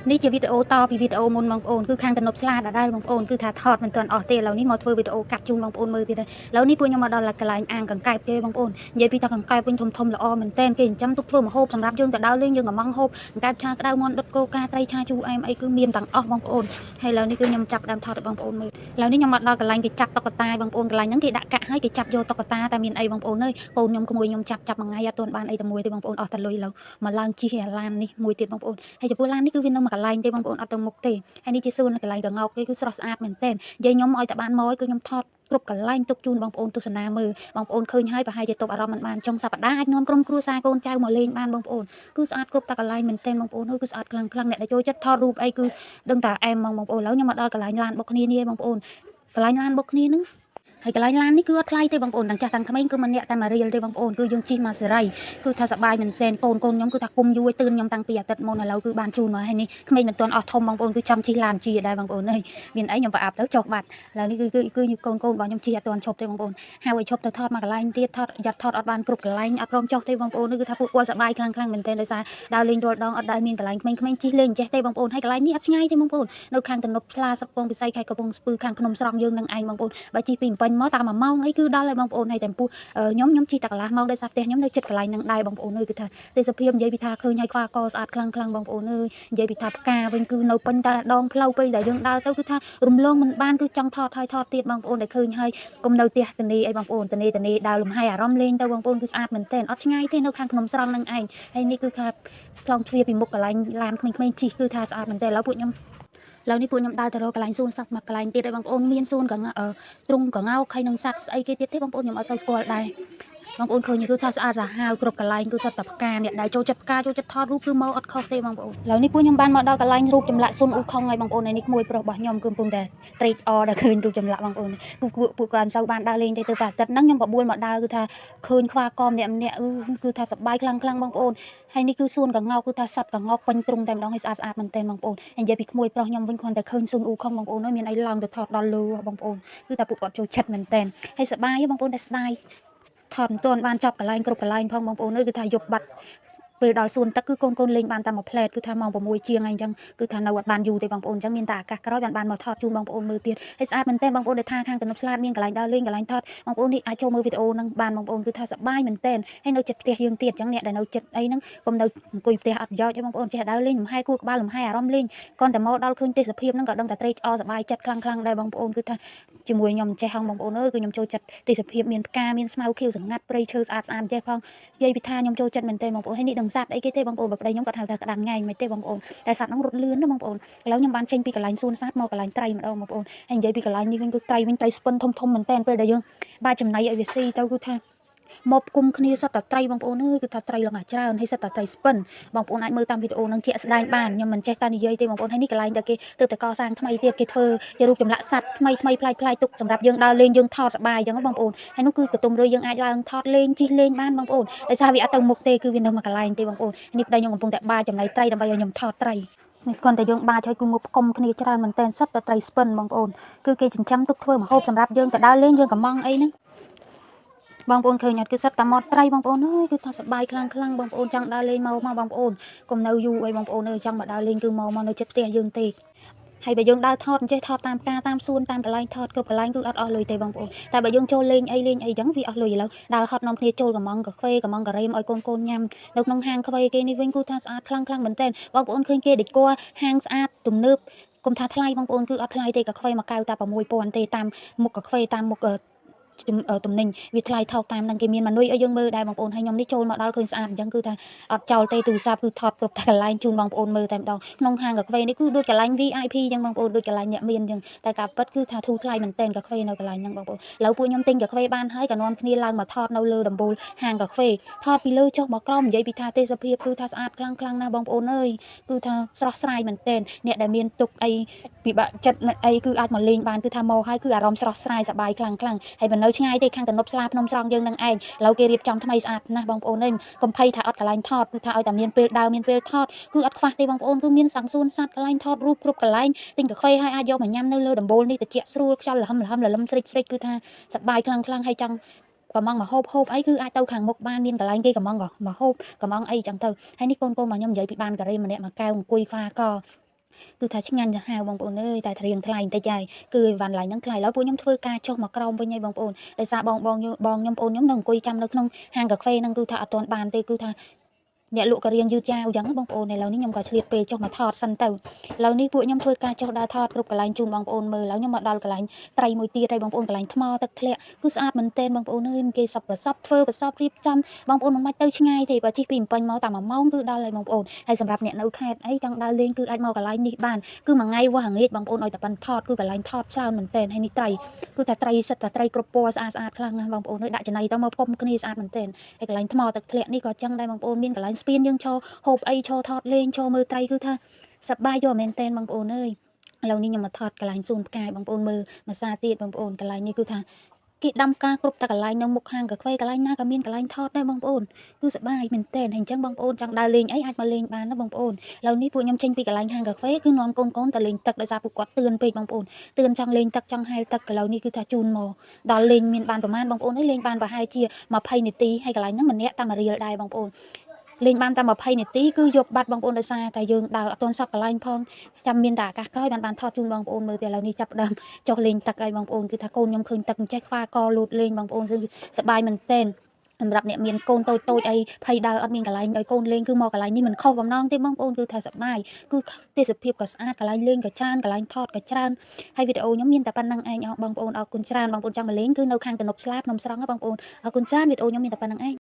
នេះជាវីដេអូតពីវីដេអូមុនបងប្អូនគឺខាងទំនប់ស្លាដដែលបងប្អូនគឺថាថតមិនទាន់អស់ទេឥឡូវនេះមកធ្វើវីដេអូកាត់ជូនបងប្អូនមើលទៀតហើយឥឡូវនេះពួកខ្ញុំមកដល់កន្លែងអាងកង្កែបគេបងប្អូននិយាយពីថាកង្កែបវិញធំល្អមែនតែនគេចិញ្ចឹមទុកធ្វើម្ហូបសម្រាប់យើងទៅដើរលេងយើងកំងហូបកង្កែបឆាក្តៅមន់ដុតគោកាត្រីឆាជូរអែមអីគឺមានទាំងអស់បងប្អូនហើយឥឡូវនេះគឺខ្ញុំចាប់ដើមថតឲ្យបងប្អូនមើលឥឡូវនេះខ្ញុំមកដល់កន្លែងគេចាប់តុក្កតាបងប្អូនកន្លែងហ្នឹងគេដាក់កាក់ឲ្យគេចាប់យកតុក្កតាតែមានអីបងប្អូនអើយបងខ្ញុំក្មួយខ្ញុំចាប់មួយថ្ងៃអត់ទាន់បានអីតែមួយទេបងប្អូនអស់តែលុយឥឡូវមកឡើងជិះឡាននេះមួយទៀតបងប្អូនហើយចំពោះឡាននេះគឺវានៅមួយកន្លែងទេបងប្អូនអត់ទៅមុខទេហើយនេះជាសួនកន្លែងកងោកគេគឺស្រស់ស្អាតមែនទែននិយាយខ្ញុំឲ្យតែបានមកគឺខ្ញុំថតគ្រប់កន្លែងទុកជូនបងប្អូនទស្សនាមើលបងប្អូនឃើញហើយប្រហែលជាទប់អារម្មណ៍មិនបានចុងសប្តាហ៍អាចនាំក្រុមគ្រួសារកូនចៅមកលេងបានបងប្អូនគឺស្អាតគ្រប់តែកន្លែងមែនទែនបងប្អូនគឺស្អាតខ្លាំងអ្នកដែលចូលចិត្តថតរូបអីគឺដឹងតែអែមបងប្អូនឥឡូវខ្ញុំមកដល់កន្លែងឡានបុកគ្នានេះបងប្អូនកន្លែងឡានបុកគ្នាហ្នឹងហើយកន្លែងឡាននេះគឺអត់ថ្លៃទេបងប្អូនទាំងចាស់ទាំងក្មេងគឺមិនអ្នកតែមករៀលទេបងប្អូនគឺយើងជិះមកសេរីគឺថាសប្បាយមែនទែនកូនខ្ញុំគឺថាគុំយូរទឿនខ្ញុំតាំងពីអាទិត្យមុនឥឡូវគឺបានជូនមកហើយនេះក្មេងមិនទាន់អស់ធំបងប្អូនគឺចង់ជិះឡានជិះដែរបងប្អូនអើយមានអីខ្ញុំប្រអាប់ទៅចុះបាត់ឥឡូវនេះគឺកូនរបស់ខ្ញុំជិះអត់ទាន់ឈប់ទេបងប្អូនហៅឲ្យឈប់ទៅថតមកកន្លែងទៀតថតយ៉ាត់ថតអត់បានគ្រប់កន្លែងអត់ព្រមចុះទេបងប្អូនគឺថាពួកគាត់សប្បាយខ្លាំងមែនទែនដោយសារដើរលេងរាល់ដងអត់ដែលមានកន្លែងក្មេងៗជិះលេងចេះទេបងប្អូនហើយកន្លែងនេះអត់ឆ្ងាយទេបងប្អូននៅខាងទំនប់ស្លាស្រុកពងពិសីខេត្តកំពង់ស្ពឺខាងភ្នំស្រង់យើងនឹងឯងបងប្អូនបើជិះពីភ្នំពេញមកតាម1ម៉ោងអីគឺដល់ហើយបងប្អូនហើយតែពោះខ្ញុំជិះតែកន្លះម៉ោងដោយសារផ្ទះខ្ញុំនៅជិតកន្លែងហ្នឹងដែរបងប្អូនអើយគឺថាទេសភាពនិយាយពីថាឃើញហើយខ្វះកស្អាតខ្លាំងបងប្អូនអើយនិយាយពីថាផ្កាវិញគឺនៅពេញតែដងផ្លូវពេលដែលយើងដើរទៅគឺថារំលងមិនបានគឺចង់ថតហើយថតទៀតបងប្អូនដែលឃើញហើយកុំនៅផ្ទះតនីអីបងប្អូនតនីដើរលំហែអារម្មណ៍លេងទៅបងប្អូនគឺស្អាតមែនទែនអត់ឆ្ងាយទេនៅខាងភ្នំស្រង់ហ្នឹងឯងហើយនេះគឺថាខ្លងទ្វារពីមុខកន្លែងឡានក្មេងៗជិះគឺថាស្អាតមែនទែនឥឡូវពួកខ្ញុំដើរទៅរកកន្លែងសួនសត្វមកកន្លែងទៀតឲ្យបងប្អូនមានសួនកងទ្រុងកងោកហើយនឹងសត្វស្អីគេទៀតទេបងប្អូនខ្ញុំអត់សូវស្គាល់ដែរបងប្អូនឃើញគឺស្អាតសាហាវគ្រប់កន្លែងគឺសុទ្ធតែផ្កាអ្នកដែលចូលចិត្តផ្កាចូលចិត្តថតរូបគឺមកអត់ខុសទេបងប្អូនឥឡូវនេះពួកខ្ញុំបានមកដល់កន្លែងរូបចម្លាក់ស៊ុនអ៊ូខុងហើយបងប្អូននេះក្មួយប្រុសរបស់ខ្ញុំគឺកំពុងតែត្រេកអរដែលឃើញរូបចម្លាក់បងប្អូនពួកគាត់សូវបានដើរលេងទេទៅតែអាទិត្យហ្នឹងខ្ញុំបបួលមកដើរគឺថាឃើញខ្វះកមម្នាក់គឺថាសប្បាយខ្លាំងបងប្អូនហើយនេះគឺសួនកងោកគឺថាសត្វកងោកពេញទ្រុងតែម្ដងហើយស្អាតមែនទែនបងប្អូនហើយនិយាយពីក្មួយប្រុសខ្ញុំវិញគ្រាន់តែឃើញស៊ុនអ៊ូខុងបងប្អូនមានអីឡើងទៅថតដល់លើបងប្អូនគឺថាពួកគាត់ចូលចិត្តមែនទែនហើយសប្បាយបងប្អូនតែស្ដាយថតមិនទាន់បានចប់កន្លែងគ្រប់កន្លែងផងបងប្អូនអើយគឺថាយប់បាត់ពេលដល់សួនទឹកគឺកូនលេងបានតែមួយផ្លែតគឺថាម៉ោង6ជាងអីអញ្ចឹងគឺថានៅអត់បានយូរទេបងប្អូនអញ្ចឹងមានតែឱកាសក្រោយបានមកថតជូនបងប្អូនមើលទៀតហើយស្អាតមែនទែនបងប្អូនដែលថាខាងទំនប់ស្លាតមានកន្លែងដើរលេងកន្លែងថតបងប្អូននេះអាចចូលមើលវីដេអូហ្នឹងបានបងប្អូនគឺថាសប្បាយមែនទែនហើយនៅចិត្តផ្ទះយើងទៀតអញ្ចឹងអ្នកដែលនៅចិត្តអីហ្នឹងកុំនៅអង្គុយផ្ទះអត់ប្រយោជន៍ទេបងប្អូនចេះដើរលេងលំហែគួរក្បាលលំហែអារម្មណ៍លេងគ្រាន់តែមកដល់ឃើញទេសភាពហ្នឹងក៏ដឹងតែត្រេកអរសប្បាយចិត្តខ្លាំងដែរបងប្អូនគឺថាជាមួយខ្ញុំចេះហងបងប្អូនអើយគឺខ្ញុំចូលចិត្តទេសភាពមានផ្កាមានស្មៅខៀវសង្ងាត់ព្រៃឈើស្អាតចេះផងនិយាយពីថាខ្ញុំចូលចិត្តមែនទែនបងប្អូនហើយនេះដឹងសัตว์អីគេទេបងប្អូនបើប្តីខ្ញុំគាត់ហៅថាក្តាន់ងាយមិនទេបងប្អូនតែសัตว์ហ្នឹងរត់លឿនណាបងប្អូនឥឡូវខ្ញុំបានចេញពីកន្លែងសួនសัตว์មកកន្លែងត្រីម្ដងបងប្អូនហើយនិយាយពីកន្លែងនេះវិញគឺត្រីស្ពិនធំមែនទែនពេលដែលយើងបាច់ចំណៃឲ្យវាស៊ីទៅគឺថាមកគុំគ្នាសិតតែត្រីបងប្អូនអើយគឺថាត្រីឡើងអាច្រើនហើយសិតតែត្រីស្ពិនបងប្អូនអាចមើលតាមវីដេអូនឹងជាក់ស្ដែងបានខ្ញុំមិនចេះតែនិយាយទេបងប្អូនហើយនេះកន្លែងដែលគេទើបតែកសាងថ្មីទៀតគេធ្វើជារូបចម្លាក់សត្វថ្មីប្លែកទុកសម្រាប់យើងដើរលេងយើងថតសប្បាយអញ្ចឹងបងប្អូនហើយនោះគឺកតុំរុយយើងអាចឡើងថតលេងជិះលេងបានបងប្អូនដោយសារវាអត់ទៅមុខទេគឺវានៅមួយកន្លែងទេបងប្អូននេះប្តីខ្ញុំកំពុងតែបាចំណៃត្រីដើម្បីឲ្យខ្ញុំថតត្រីនេះគ្រាន់តែយើងបាចឲ្យគឺមកផ្គុំគ្នាច្រើនមែនតើសិតតែត្រីស្ពិនបងប្អូនគឺគេចិញ្ចឹមទុកធ្វើម្ហូបសម្រាប់យើងទៅដើរលេងយើងកំងអីហ្នឹងបងប្អូនឃើញអត់គឺសិតតែមាត់ត្រីបងប្អូនអើយគឺថាសប្បាយខ្លាំងបងប្អូនចង់ដើរលេងមកបងប្អូនកុំនៅយូរអីបងប្អូនអើយចង់មកដើរលេងគឺមកនៅចិត្តផ្ទះយើងទេហើយបើយើងដើរថតចេះថតតាមផ្កាតាមសួនតាមកន្លែងថតគ្រប់កន្លែងគឺអត់អស់លុយទេបងប្អូនតែបើយើងចូលលេងអីចឹងវាអស់លុយឥឡូវដើរហត់នាំគ្នាចូលកំងកាហ្វេកំងការ៉េមឲ្យកូនញ៉ាំនៅក្នុងហាងកាហ្វេគេនេះវិញគឺថាស្អាតខ្លាំងមែនទែនបងប្អូនឃើញគេដេគ័រហាងស្អាតទំនើបគុំថាថ្លៃបងប្អូនគឺអត់ថ្លៃទេកាហ្វេមួយកែវតែ6000ទេតាមមុខកាហ្វេតាមមុខទំនិញវាថ្លៃថោកតាមនឹងគេមានមនុយឲ្យយើងមើលដែរបងប្អូនហើយខ្ញុំនេះចូលមកដល់ឃើញស្អាតអញ្ចឹងគឺថាអត់ចោលទេទូរស័ព្ទគឺថតគ្រប់តែកន្លែងជូនបងប្អូនមើលតែម្ដងក្នុងហាងកាហ្វេនេះគឺដូចកន្លែង VIP អញ្ចឹងបងប្អូនដូចកន្លែងអ្នកមានអញ្ចឹងតែការពិតគឺថាធូរថ្លៃមែនទែនកាហ្វេនៅកន្លែងហ្នឹងបងប្អូនឥឡូវពួកខ្ញុំទិញកាហ្វេបានហើយក៏នាំគ្នាឡើងមកថតនៅលើដំបូលហាងកាហ្វេថតពីលើចុះមកក្រោមនិយាយពីថាទេសភាពគឺថាស្អាតខ្លាំងណាស់បងប្អូនអើយគឺថាស្រស់ស្រាយមែនទែនអ្នកដែលមានទុកអីពិបាកចិត្តអីគឺអាចមកលេងបានគឺថាមកហើយគឺអារម្មណ៍ស្រស់ស្រាយសប្បាយខ្លាំងហើយមិននៅឆ្ងាយទេខាងទំនប់ស្លាភ្នំស្រង់យើងនឹងឯងឥឡូវគេរៀបចំថ្មីស្អាតណាស់បងប្អូនអើយកុំភ័យថាអត់កន្លែងថតគឺថាឲ្យតែមានពេលដើរមានពេលថតគឺអត់ខ្វះទេបងប្អូនគឺមានសង្សួនសัตว์កន្លែងថតរូបគ្រប់កន្លែងទិញកាហ្វេឲ្យអាចយកមកញ៉ាំនៅលើដំបូលនេះត្រជាក់ស្រួលខ្យល់ល្ហឹមលឹមស្រិចគឺថាសប្បាយខ្លាំងហើយចង់កំងមកហូបអីគឺអាចទៅខាងមុខបានមានកន្លែងគេកំងមកហូបកំងអីចឹងទៅហើយនេះកូនរបស់ខ្ញុំនិយាយពីបានការ៉េម្នាក់មួយកែវអង្គុយខ្វាក គឺថាឆ្ងាញ់ទៅហើយបងប្អូនអើយតែរៀងថ្លៃបន្តិចហើយគឺវ៉ាន់ឡាញហ្នឹងថ្លៃឡើយពួកខ្ញុំធ្វើការចុះមកក្រោមវិញហើយបងប្អូនដោយសារបងខ្ញុំប្អូនខ្ញុំនៅអង្គុយចាំនៅក្នុងហាងកាហ្វេហ្នឹងគឺថាអត់ទាន់បានទេគឺថាអ្នកលក់ក៏រៀងយឺតយ៉ាវអញ្ចឹងបងប្អូនឥឡូវនេះខ្ញុំក៏ឆ្លៀតពេលចុះមកថតសិនទៅឥឡូវនេះពួកខ្ញុំធ្វើការចុះដើរថតគ្រប់កន្លែងជូនបងប្អូនមើលឥឡូវខ្ញុំមកដល់កន្លែងត្រីមួយទៀតហើយបងប្អូនកន្លែងថ្មទឹកធ្លាក់គឺស្អាតមែនទែនបងប្អូនអើយគេសពប្រសពធ្វើប្រសពរៀបចំបងប្អូនមិនបាច់ទៅឆ្ងាយទេបើជិះពីម្ពិញមកតែ1ម៉ោងគឺដល់ហើយបងប្អូនហើយសម្រាប់អ្នកនៅខេត្តអីចង់ដើរលេងគឺអាចមកកន្លែងនេះបានគឺមួយថ្ងៃវាស់ល្ងាចបងប្អូនឲ្យតែប៉ុនថតគឺកន្លែងថតច្រើនមែនទែនហើយនេះត្រីគឺថាត្រីសិតតែត្រីគ្រប់ពណ៌ស្អាតខ្លាំងណាស់បងប្អូនអើយដាក់ចំណីទៅមកពុំគ្នាស្អាតមែនទែនហើយកន្លែងថ្មទឹកធ្លាក់នេះក៏ចឹងដែរបងប្អូនមានកន្លែងស្ពានយើងឈរហូបអីឈរថតលេងឈរមើលត្រីគឺថាសប្បាយយកមែនទែនបងប្អូនអើយឥឡូវនេះខ្ញុំមកថតកន្លែងសួនផ្កាយបងប្អូនមើលមួយសារទៀតបងប្អូនកន្លែងនេះគឺថាគេដាំការគ្រប់តែកន្លែងនៅមុខហាងកាហ្វេកន្លែងណាក៏មានកន្លែងថតដែរបងប្អូនគឺសប្បាយមែនទែនហើយអញ្ចឹងបងប្អូនចង់ដើរលេងអីអាចមកលេងបានណាបងប្អូនឥឡូវនេះពួកខ្ញុំចេញពីកន្លែងហាងកាហ្វេគឺនាំកូនទៅលេងទឹកដោយសារពួកគាត់ទឿនពេកបងប្អូនទឿនចង់លេងទឹកចង់ហែលទឹកឥឡូវនេះគឺថាជូនមកដល់លេងមានបានប្រហែលបងប្អូនអើយលេងបានប្រហែលជា20នាទីហើយកន្លែងហ្នឹងម្នាក់តែ1រៀលដែរបងប្អូនលេងបានតែ20នាទីគឺយកបាត់បងប្អូនដោយសារតែយើងដើរអត់ទាន់សពកន្លែងផងចាំមានតែឱកាសក្រោយបានថតជូនបងប្អូនមើលតែឥឡូវនេះចាប់ដើមចុះលេងទឹកហើយបងប្អូនគឺថាកូនខ្ញុំឃើញទឹកអញ្ចេះខ្វាកលូតលេងបងប្អូនសប្បាយមែនទែនសម្រាប់អ្នកមានកូនតូចអីភ័យដើរអត់មានកន្លែងឲ្យកូនលេងគឺមកកន្លែងនេះមិនខុសបំណងទេបងប្អូនគឺថាសប្បាយគឺទេសភាពក៏ស្អាតកន្លែងលេងក៏ច្រើនកន្លែងថតក៏ច្រើនហើយវីដេអូខ្ញុំមានតែប៉ុណ្្នឹងឯងបងប្អូនអរគុណច្រើនបងប្អូនចង់មកលេងគឺនៅខាងទំនប់ស្លាបភ្នំស្រង់បងប្អូនអរគុណច្រើនវីដេអូខ្ញុំមានតែប៉ុណ្្នឹងឯង